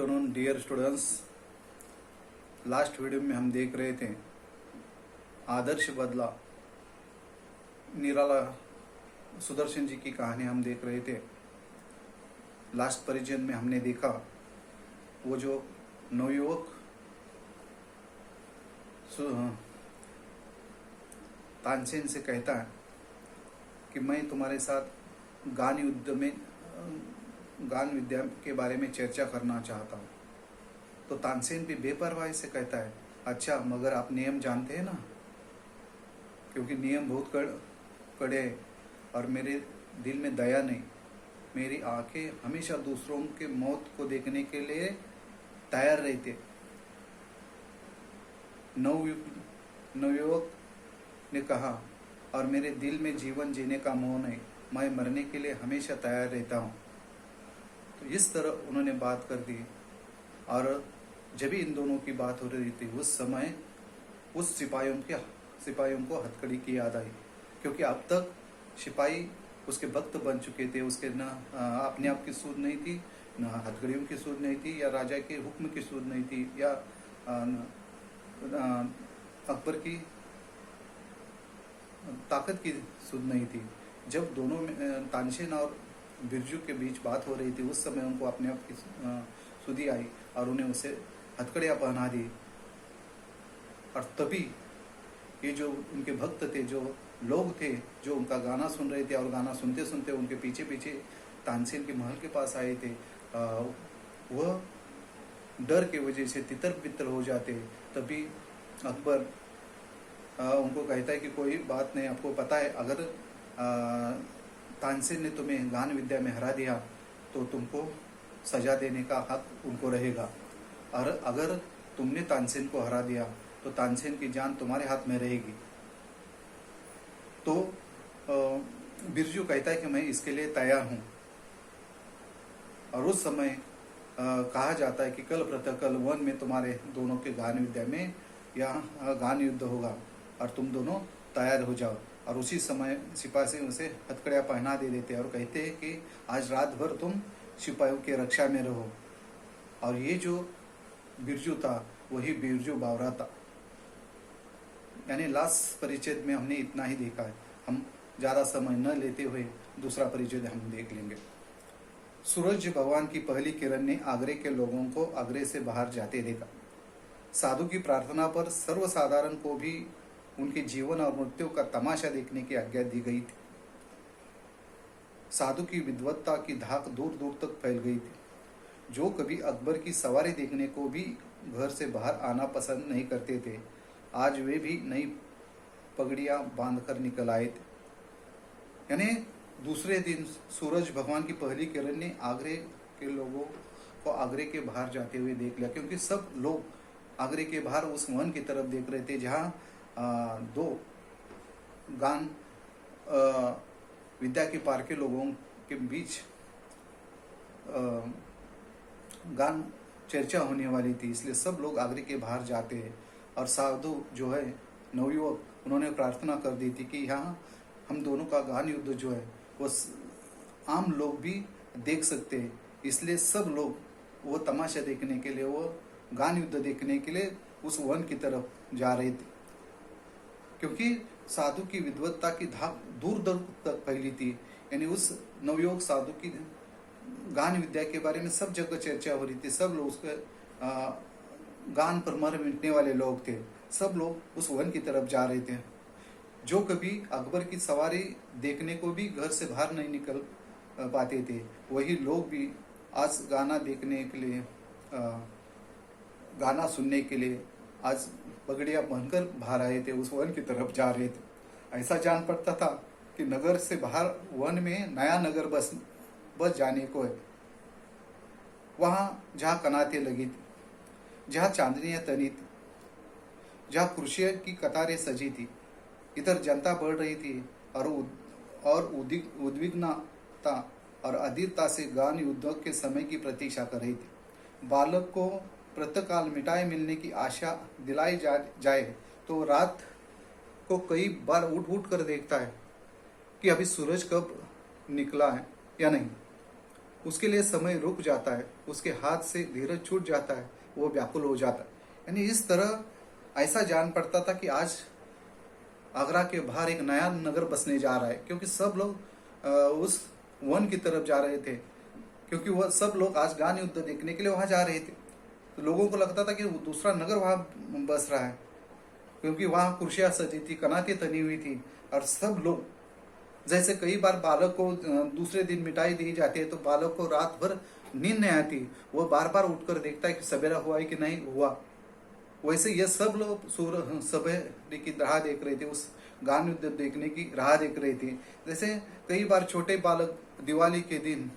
Afternoon dear students. Last video में हम देख रहे थे आदर्श बदला निराला सुदर्शन जी की कहानी हम देख रहे थे। लास्ट परिचय में हमने देखा वो जो नवयुवक तानसेन से कहता है कि मैं तुम्हारे साथ गान विद्या के बारे में चर्चा करना चाहता हूँ। तो तानसेन भी बेपरवाही से कहता है, अच्छा मगर आप नियम जानते हैं ना, क्योंकि नियम बहुत कड़े हैं और मेरे दिल में दया नहीं। मेरी आंखें हमेशा दूसरों के मौत को देखने के लिए तैयार रहते। नवयुवक ने कहा, और मेरे दिल में जीवन जीने का मोह नहीं, मैं मरने के लिए हमेशा तैयार रहता हूँ। तो इस तरह उन्होंने बात कर दी। और जब भी इन दोनों की बात हो रही थी उस समय उस सिपाहियों को हथकड़ी की याद आई, क्योंकि अब तक सिपाही उसके भक्त बन चुके थे। उसके ना अपने आप की सूझ नहीं थी, ना हथकड़ियों की सूझ नहीं थी, या राजा के हुक्म की सूझ नहीं थी, या अकबर की ताकत की सूझ नहीं थी। जब दोनों में तानसेन और बिरजू के बीच बात हो रही थी उस समय उनको अपने आप की सुधि आई और उन्हें उसे हथकड़ियाँ पहना दी। और तभी ये जो उनके भक्त थे, जो लोग थे, जो उनका गाना सुन रहे थे और गाना सुनते सुनते उनके पीछे पीछे तानसेन के महल के पास आए थे, वह डर के वजह से तितर बितर हो जाते। तभी अकबर उनको कहता है कि कोई बात नहीं, आपको पता है अगर तानसेन ने तुम्हें गान विद्या में हरा दिया तो तुमको सजा देने का हक उनको रहेगा, और अगर तुमने तानसेन को हरा दिया तो तानसेन की जान तुम्हारे हाथ में रहेगी। तो बिरजू कहता है कि मैं इसके लिए तैयार हूँ। और उस समय कहा जाता है कि कल प्रातः कल वन में तुम्हारे दोनों के गान विद्या में यहाँ गान युद्ध होगा और तुम दोनों तैयार हो जाओ। और उसी समय सिपाही उसे हथकड़ियाँ पहना दे देते और कहते हैं कि आज रात भर तुम सिपाहियों की रक्षा में रहो। और ये जो बिरजू था वही बिरजू बावरा था। यानी लास्ट परिचय में हमने इतना ही देखा है। हम ज़्यादा समय न लेते हुए दूसरा परिचय हम देख लेंगे। सूरज भगवान की पहली किरण ने आगरे के लोगों को आगरे से बाहर जाते देखा। साधु की प्रार्थना पर सर्वसाधारण को भी उनके जीवन और मृत्यु का तमाशा देखने की आज्ञा दी गई थी। साधु की विद्वत्ता की धाक दूर दूर तक फैल गई थी। जो कभी अकबर की सवारी देखने को भी घर से बाहर आना पसंद नहीं करते थे, आज वे भी नई पगड़ियां बांधकर निकल आए थे। यानी दूसरे दिन सूरज भगवान की पहली किरण ने आगरे के लोगों को आगरे के बाहर जाते हुए देख लिया, क्योंकि सब लोग आगरे के बाहर उस वन की तरफ देख रहे थे जहाँ दो गान विद्या के पार के लोगों के बीच गान चर्चा होने वाली थी। इसलिए सब लोग आगरे के बाहर जाते हैं। और साधु जो है नवयुवक, उन्होंने प्रार्थना कर दी थी कि यहाँ हम दोनों का गान युद्ध जो है वो आम लोग भी देख सकते हैं। इसलिए सब लोग वो तमाशा देखने के लिए, वो गान युद्ध देखने के लिए उस वन की तरफ जा रहे थे, क्योंकि साधु की विद्वत्ता की धाक दूर दूर तक फैली थी। यानी उस नवयुवक साधु की गान विद्या के बारे में सब जगह चर्चा हो रही थी। सब लोग उसके गान पर मर मिटने वाले लोग थे। सब लोग उस वन की तरफ जा रहे थे। जो कभी अकबर की सवारी देखने को भी घर से बाहर नहीं निकल पाते थे, वही लोग भी आज गाना देखने के लिए, गाना सुनने के लिए आज पगड़ियाँ पहनकर बाहर आए थे, उस वन की तरफ जा रहे थे। ऐसा जान पड़ता था कि नगर से बाहर वन में नया नगर बस जाने को है। वहाँ जहाँ कनातें लगी थी, जहाँ चांदनियाँ तनी थी, जहाँ कुर्सियों की कतारें सजी थी, इधर जनता बढ़ रही थी और उद्विग्नता और अधीरता से गान युद्ध के समय की प्रतीक्षा कर रही थी। बालक को प्रातःकाल मिठाई मिलने की आशा दिलाई जाए तो रात को कई बार उठ कर देखता है कि अभी सूरज कब निकला है या नहीं। उसके लिए समय रुक जाता है, उसके हाथ से धीरज छूट जाता है, वो व्याकुल हो जाता है। यानी इस तरह ऐसा जान पड़ता था कि आज आगरा के बाहर एक नया नगर बसने जा रहा है, क्योंकि सब लोग उस वन की तरफ जा रहे थे, क्योंकि वह सब लोग आज गान युद्ध देखने के लिए वहां जा रहे थे। तो लोगों को लगता था कि वो दूसरा नगर वहां बस रहा है, क्योंकि वहां कुर्सियां सजी थी, कनातें तनी हुई थी, और सब लोग, जैसे कई बार बालक को दूसरे दिन मिठाई दी जाती है तो बालक को रात भर नींद नहीं आती, वो बार बार उठकर देखता है कि सवेरा हुआ है कि नहीं हुआ, वैसे ये सब लोग सवेरे की राह देख रहे थे, उस गान युद्ध देखने की राह देख रहे थे। जैसे कई बार छोटे बालक दिवाली के दिन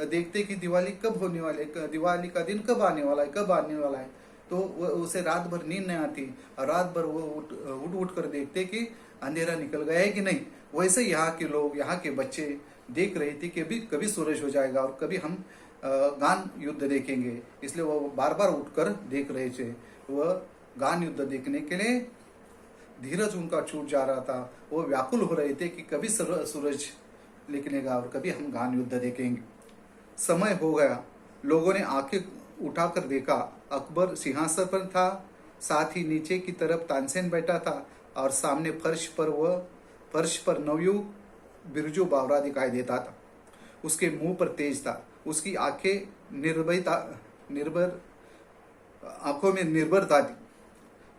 देखते कि दिवाली कब होने वाले, दिवाली का दिन कब आने वाला है, कब आने वाला है, तो वो उसे रात भर नींद नहीं आती, और रात भर वो उठ उठ कर देखते कि अंधेरा निकल गया है कि नहीं। वैसे यहाँ के लोग, यहाँ के बच्चे देख रहे थे कि कभी सूरज हो जाएगा और कभी हम गान युद्ध देखेंगे, इसलिए वो बार बार उठकर देख रहे थे। वह गान युद्ध देखने के लिए धीरज उनका छूट जा रहा था, वो व्याकुल हो रहे थे कि कभी सूरज निकलेगा और कभी हम गान युद्ध देखेंगे। समय हो गया, लोगों ने आंखें उठाकर देखा, अकबर सिंहासन पर था, साथ ही नीचे की तरफ तानसेन बैठा था, और सामने फर्श पर नवयुवक बिरजू बावरा दिखाई देता था। उसके मुंह पर तेज था, उसकी आंखों में निर्भरता थी।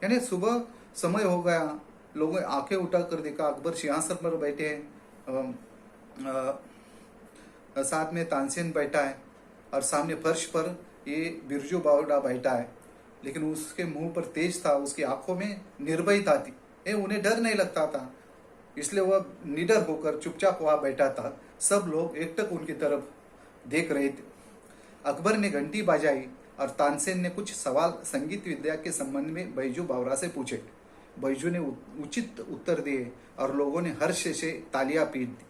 यानी सुबह समय हो गया, लोगों ने आंखें उठाकर देखा, अकबर सिंहासन पर बैठे हैं, साथ में तानसेन बैठा है, और सामने फर्श पर ये बिरजू बावरा बैठा है। लेकिन उसके मुंह पर तेज था, उसकी आंखों में निर्भयता थी, उन्हें डर नहीं लगता था, इसलिए वह निडर होकर चुपचाप वहां बैठा था। सब लोग एकटक उनकी तरफ देख रहे थे। अकबर ने घंटी बजाई और तानसेन ने कुछ सवाल संगीत विद्या के संबंध में बैजू बावरा से पूछे। बैजू ने उचित उत्तर दिए और लोगों ने हर्ष से तालियां पीट दी।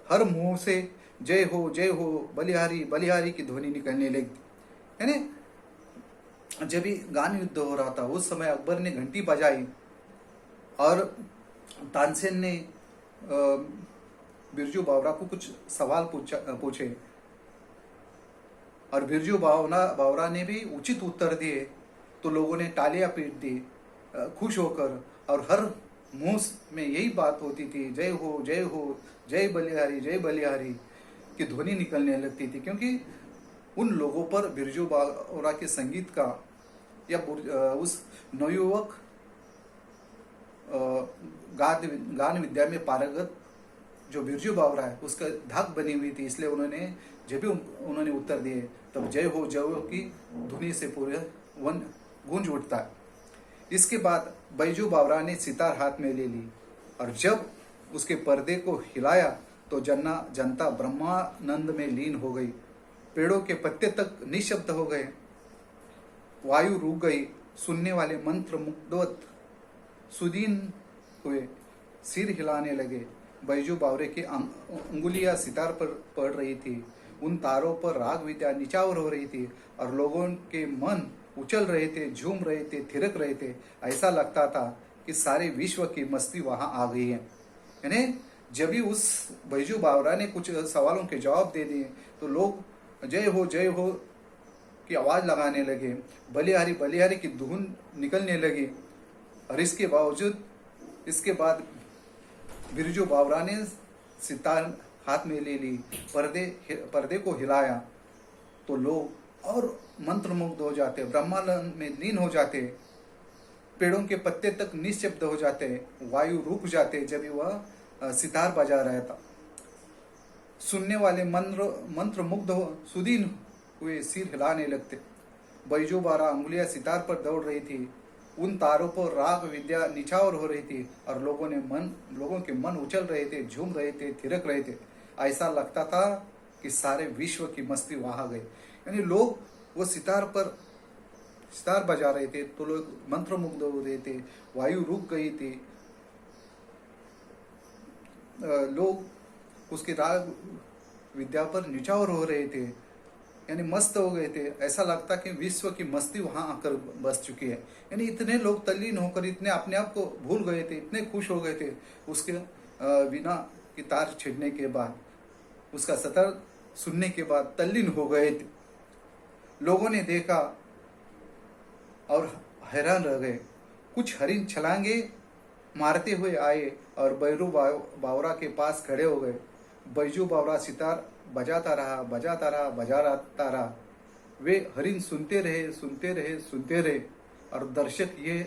हर मुंह से जय हो बलिहारी बलिहारी की ध्वनि निकलने लगी। यानी जब भी गान युद्ध हो रहा था उस समय अकबर ने घंटी बजाई और तानसेन ने बिरजू बावरा को कुछ सवाल पूछे, और बिरजू बावरा ने भी उचित उत्तर दिए, तो लोगों ने तालियां पीट दी खुश होकर, और हर मुंह में यही बात होती थी, जय हो जय बलिहारी की ध्वनि निकलने लगती थी, क्योंकि उन लोगों पर बिरजू बावरा के संगीत का या उस नवयुवक गान विद्या में पारंगत जो बिरजू बावरा है उसका धाक बनी हुई थी, इसलिए उन्होंने जब भी उन्होंने उत्तर दिए तब जय हो की ध्वनि से पूरे वन गूंज उठता है। इसके बाद बैजू बावरा ने सितार हाथ में ले ली, और जब उसके पर्दे को हिलाया तो जनता ब्रह्मानंद में लीन हो गई। पेड़ों के पत्ते तक निशब्द हो गए, वायु रुक गई, सुनने वाले मंत्र मुग्धवत सुदीन हुए, सिर हिलाने लगे। बैजू बावरे की अंगुलियां सितार पर पड़ रही थी, उन तारों पर राग विद्या निचावर हो रही थी, और लोगों के मन उछल रहे थे, झूम रहे थे, थिरक रहे थे। ऐसा लगता था कि सारे विश्व की मस्ती वहां आ गई है। यानी जब भी उस बैजू बावरा ने कुछ सवालों के जवाब दे दिए तो लोग जय हो की आवाज लगाने लगे, बलिहारी की धुन निकलने लगी। और इसके बाद बिरजू बावरा ने सितार हाथ में ले ली, पर्दे को हिलाया, तो लोग और मंत्रमुग्ध हो जाते, ब्रह्मानंद में लीन हो जाते, पेड़ों के पत्ते तक निश्शब्द हो जाते, वायु रुक जाते जब वह सितार बजा रहा था। सुनने वाले मंत्रमुग्ध सुदीन हुए, सिर हिलाने लगते। बैजू बावरा अंगुलियां सितार पर दौड़ रही थी, उन तारों पर राग विद्या निछावर हो रही थी, और लोगों के मन उछल रहे थे, झूम रहे थे, थिरक रहे थे। ऐसा लगता था कि सारे विश्व की मस्ती वहां गई। यानी लोग वो सितार बजा रहे थे तो लोग मंत्रमुग्ध हो रहे थे, वायु रुक गई थी, लोग उसके राग विद्या पर निछावर हो रहे थे, यानी मस्त हो गए थे। ऐसा लगता कि विश्व की मस्ती वहां आकर बस चुकी है। यानी इतने लोग तल्लीन होकर इतने अपने आप को भूल गए थे, इतने खुश हो गए थे उसके वीणा की तार छिड़ने के बाद, उसका सतर सुनने के बाद तल्लीन हो गए थे। लोगों ने देखा और हैरान रह गए। कुछ हरिन छलांगे मारते हुए आए और बैजू बावरा के पास खड़े हो गए। बैजू बावरा सितार बजाता रहा, बजाता रहा, बजाता रहा। वे हरिन सुनते रहे, सुनते रहे, सुनते रहे और दर्शक ये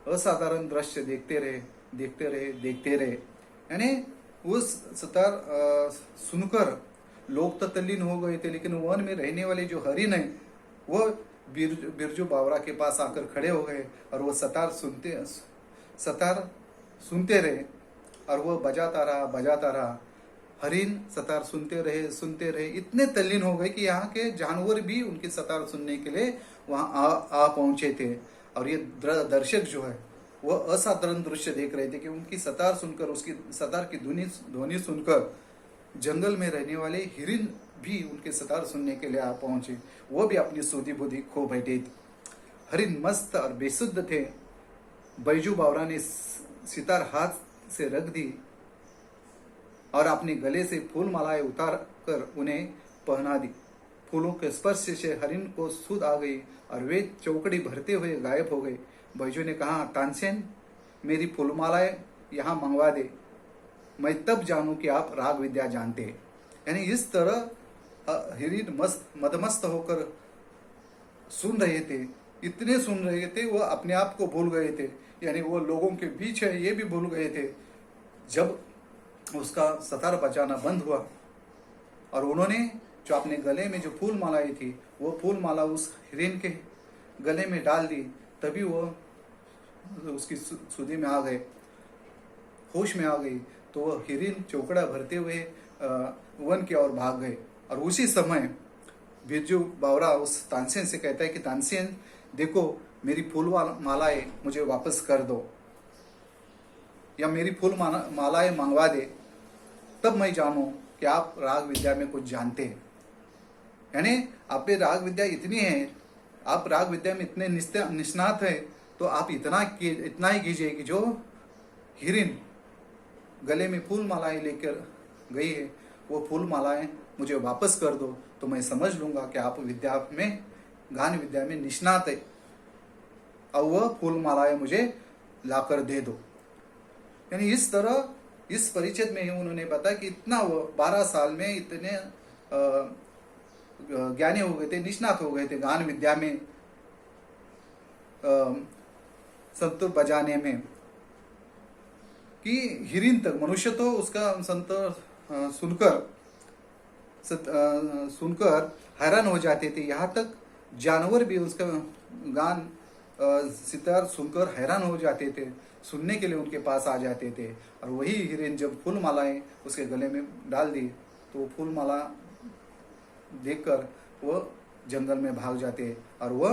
असाधारण दृश्य देखते रहे, देखते रहे, देखते रहे। यानी उस सितार सुनकर लोग तो तल्लीन हो गए थे, लेकिन वन में रहने वाले जो हरिन है वो बिरजू बावरा के पास आकर खड़े हो गए और वो सतार सुनते रहे और वो बजाता रहा, बजाता रहा। हरिन सतार सुनते रहे, सुनते रहे, इतने तल्लीन हो गए कि यहाँ के जानवर भी उनकी सतार सुनने के लिए वहां आ पहुंचे थे। और ये दर्शक जो है वो असाधारण दृश्य देख रहे थे कि उनकी सतार सुनकर, उसकी सतार की ध्वनि सुनकर जंगल में रहने वाले हिरन भी उनके सतार सुनने के लिए आ पहुंचे। वो भी अपनी सूधी बुद्धि खो बैठे थे। हरिन मस्त और बेसुध थे। बैजू बावरा ने सितार हाथ से रख दी और अपने गले से फूल मालाएं उतार कर उन्हें पहना दी। फूलों के स्पर्श से हरिन को सुध आ गई और वे चौकड़ी भरते हुए गायब हो गए। बैजू ने कहा, तानसेन, मेरी फूलमालाएं यहाँ मंगवा दे, मैं तब जानूं कि आप राग विद्या जानते हैं। यानी इस तरह हिरन मदमस्त होकर सुन रहे थे, इतने सुन रहे थे वो अपने आप को भूल गए थे। यानी वो लोगों के बीच है ये भी भूल गए थे। जब उसका सतार बजाना बंद हुआ और उन्होंने जो अपने गले में जो फूल मालाएं थी वो फूल माला उस हिरन के गले में डाल दी, तभी वो उसकी सुधि में आ गए, होश में आ गई। तो वो हिरन चौकड़ा भरते हुए वन की ओर भाग गए। और उसी समय बिरजू बावरा उस तानसेन से कहता है कि तानसेन, देखो मेरी फूल मालाएं मुझे वापस कर दो, या मेरी फूल मालाएं मंगवा दे, तब मैं जानूं कि आप राग विद्या में कुछ जानते हैं। यानी आप पे राग विद्या इतनी है, आप राग विद्या में इतने निष्णात हैं, तो आप इतना ही कीजिए कि जो हिरन गले में फूल मालाएं लेकर गई है वो फूल मालाएं मुझे वापस कर दो, तो मैं समझ लूंगा कि आप विद्या में, गान विद्या में निष्णात है, और वह फूल मालाएं मुझे लाकर दे दो। यानी इस तरह इस परिचय में उन्होंने बताया कि इतना वो 12 साल में इतने ज्ञानी हो गए थे, निष्णात हो गए थे गान विद्या में, संतूर बजाने में, कि हिरन तक, मनुष्य तो उसका संतूर सुनकर हैरान हो जाते थे, यहाँ तक जानवर भी उसका गान सितार सुनकर हैरान हो जाते थे, सुनने के लिए उनके पास आ जाते थे। और वही हिरन जब फूल मालाएं उसके गले में डाल दी तो वो फूल माला देखकर वो जंगल में भाग जाते और वह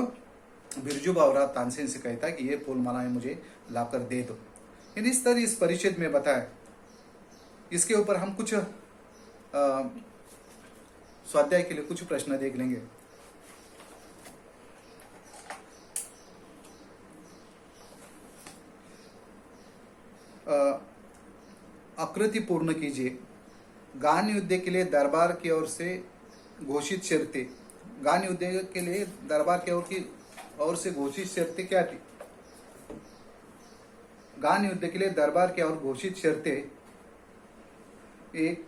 बिरजू बावरा तानसेन से कहता है कि ये फूल मालाएं मुझे लाकर दे दो। इन इस तरह इस परिचय में बताया। इसके ऊपर हम कुछ स्वाध्याय के लिए कुछ प्रश्न देख लेंगे। आकृति पूर्ण कीजिए। गान युद्ध के लिए दरबार की ओर से घोषित शर्तें। गान युद्ध के लिए दरबार की ओर से घोषित शर्तें क्या थी? गान युद्ध के लिए दरबार की ओर घोषित शर्तें: एक,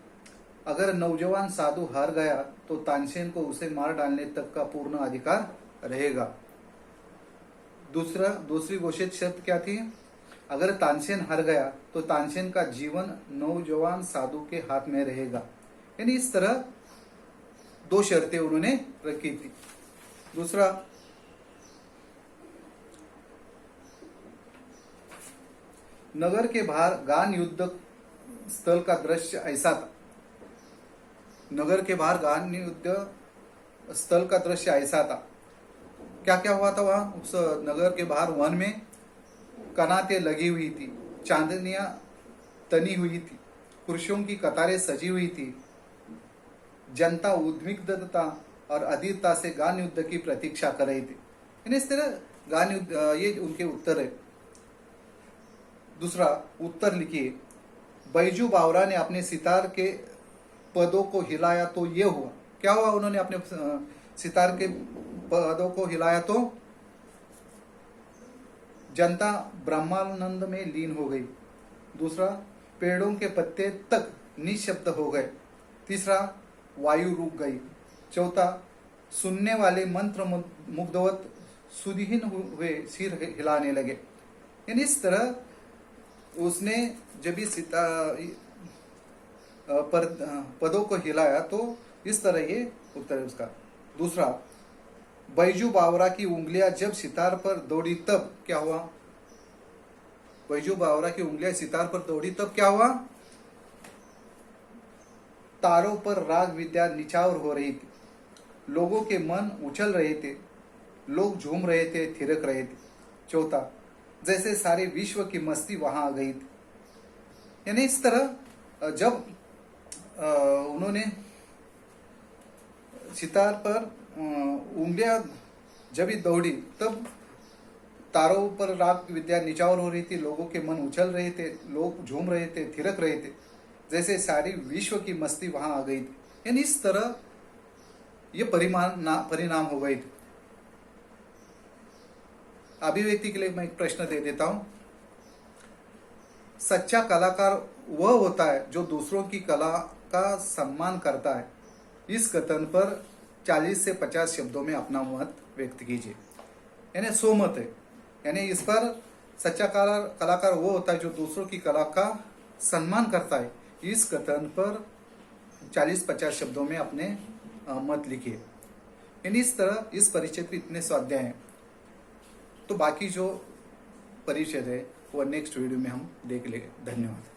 अगर नौजवान साधु हार गया तो तानसेन को उसे मार डालने तक का पूर्ण अधिकार रहेगा। दूसरी घोषित शर्त क्या थी? अगर तानसेन हार गया तो तानसेन का जीवन नौजवान साधु के हाथ में रहेगा। यानी इस तरह 2 शर्तें उन्होंने रखी थी। दूसरा, नगर के बाहर गान युद्ध स्थल का दृश्य ऐसा था। नगर के बाहर गान युद्ध स्थल का दृश्य ऐसा था। क्या क्या हुआ था वहां? उस नगर के बाहर वन में कनातें लगी हुई थी, चांदनियां तनी हुई थी, पुरुषों की कतारें सजी हुई थी। जनता उद्विग्नता और अधीरता से गान युद्ध की प्रतीक्षा कर रही थी। इस तरह गान युद्ध, ये उनके उत्तर है। दूसरा उत्तर लिखिए। बैजू बावरा ने अपने सितार के पदों को हिलाया तो ये हुआ। क्या हुआ, उन्होंने अपने सितार के पदों को हिलाया तो जनता ब्रह्मानंद में लीन हो गई। दूसरा, पेड़ों के पत्ते तक निशब्द हो गए। तीसरा, वायु रुक गई। चौथा, सुनने वाले मंत्र मुग्धवत सुधिहीन हुए सिर हिलाने लगे। यानी इस तरह उसने जब ये पदों को हिलाया तो इस तरह ये उत्तर है उसका। दूसरा, बैजू बावरा की उंगलियां जब सितार पर दौड़ी तब क्या हुआ, बैजू बावरा की उंगलियां सितार पर दौड़ी तब क्या हुआ, तारों पर राग विद्या निछावर हो रही थी, लोगों के मन उछल रहे थे, लोग झूम रहे थे, थिरक रहे थे। चौथा, जैसे सारे विश्व की मस्ती वहां आ गई थी। यानी इस तरह जब उन्होंने सितार पर उंगलियां जब ही दौड़ी तब तारों पर राग विद्या निछावर हो रही थी, लोगों के मन उछल रहे थे, लोग झूम रहे थे, थिरक रहे थे, जैसे सारी विश्व की मस्ती वहां आ गई थी। यानी इस तरह ये परिणाम हो गए थे। अभिव्यक्ति के लिए मैं एक प्रश्न दे देता हूं। सच्चा कलाकार वह होता है जो दूसरों की कला का सम्मान करता है। इस कथन पर 40 से 50 शब्दों में अपना मत व्यक्त कीजिए। यानी 100 मत है। यानी इस पर सच्चा कलाकार वो होता है जो दूसरों की कला का सम्मान करता है। इस कथन पर 40-50 शब्दों में अपने मत लिखिए। यानी इस तरह इस परिचय के इतने स्वाध्याय हैं। तो बाकी जो परिचय है वो नेक्स्ट वीडियो में हम देख लेंगे। धन्यवाद।